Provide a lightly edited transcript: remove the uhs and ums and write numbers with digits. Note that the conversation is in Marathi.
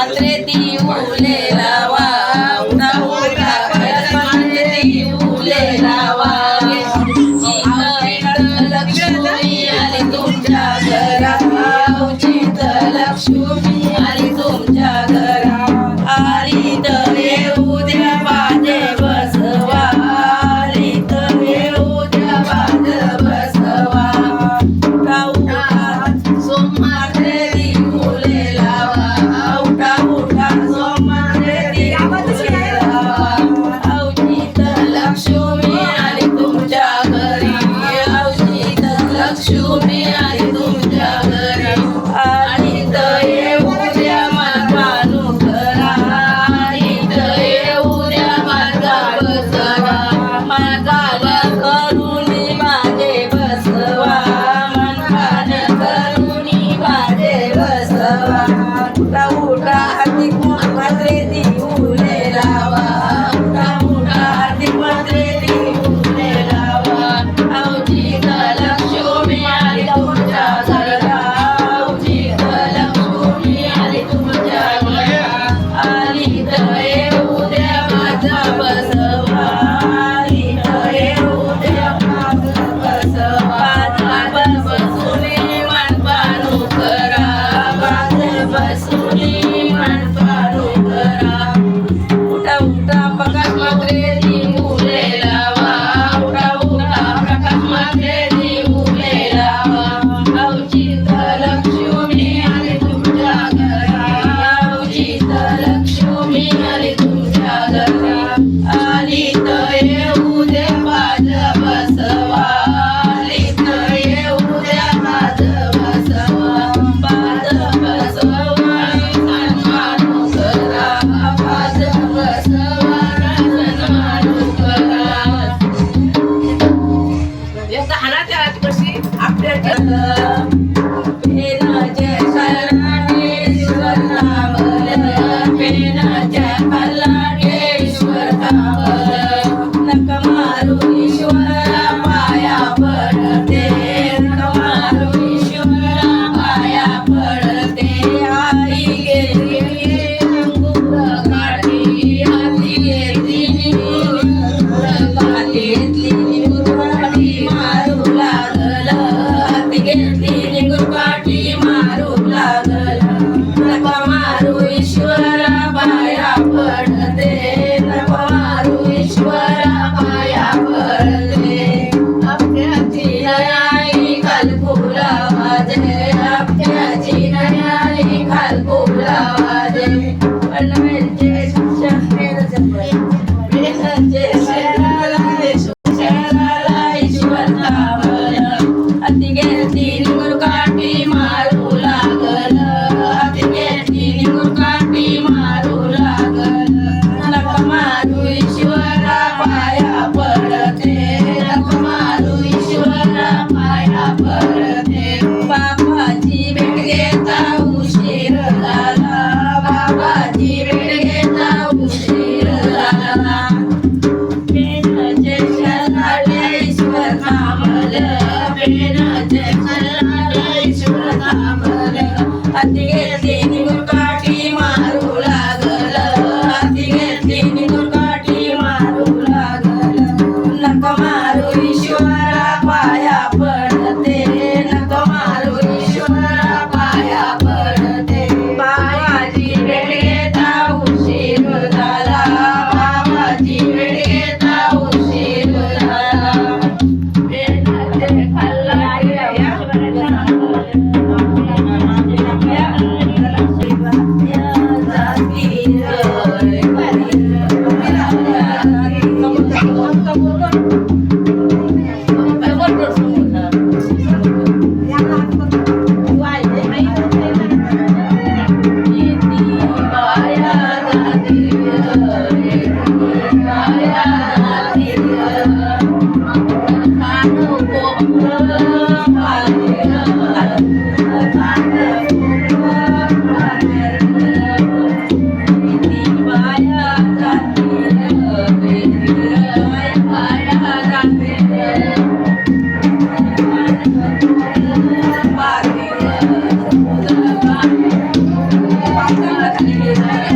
मात्रे दिवले लावा उठा उठा कळस मात्रे दिवले लावा लक्ष्मी आली तुमच्या घरा चित लक्ष्मी आली तुमच्या घरा आली तर येऊ द्या बाजे बसवा आली तर येऊ द्या बाजे बसवा उठा उठा सोमवारे दिवले लावा उठा उठा सोमवारे दिवले लावा औचित लक्ष्मी आली तुमच्या घरी औचित लक्ष्मी आली तुमच्या घरी आली तर येऊ द्या मानवानु करा आली तर येऊ द्या माझा बसवा माझा करुणी माझे बसवा मनपान करुणी माझे बसवा उठा उठा हार्दिक मात्रे दिवले लावा उठा उठा हार्दिक मात्रे दिवले लावा औचित लक्ष्मी आली तुमच्या घरा औचित लक्ष्मी आली तुमच्या घरा आली तर येऊ द्या माझा बसवा आली तर येऊ द्या माझा बसवा माझा बसुनी मनपानु करा माझा बसुनी मनपानु करा उठा उठा प्रकाश मात्रे दिवले लावा उठा उठा प्रकाश मात्रे दिवले लावा औचित लक्ष्मी आली तुमच्या घरा औचित लक्ष्मी आली तुमच्या घरा आली तर येऊ द्या माझा बसवा आली तर येऊ द्या माझा बसवा माझा बसवा सन्मानु करा माझा बसवा सन्मानु करा एकदा हाना त्याला कशी आपल्या पेनाच्या कलाटेश्वर नामल पेनाच्या कलाटेश्वर नामल नका मारू ईश्वरा पाया पडते नका मारू ईश्वरा पाया पडते आई गेली अंगुर काठी हाती घेतली गुरकाठी मारू लागल हाती घेतली गुरकाठी मारू लागल नका मारू ईश्वरा पाया पडते नका मारू ईश्वरा पाया पडते आपल्याची नयाई खालकुला वाजे आपल्याची नयाई खालकुला वाजे पनवेलचे शहराला ईश्वर नामल हाती घेतली गुरकाठी मारू लागल हाती घेतली गुरकाठी मारू लागल नका मारू ईश्वरा पाया पडते नका मारू ईश्वरा पाया पडते बाबाची भेट घेता उशीर झाला बाबाची भेट घेता उशीर झाला पेनचे शरणाले ईश्वर नामल पेनचे शरणाले ईश्वर नामल हाती घेतली गुरकाठी मारू लागल हाती घेतली गुरकाठी मारू लागल नका मारू ईश्वरा पाया पडते नका मारू ईश्वरा पाया पडते बाबाची भेट घेता तिला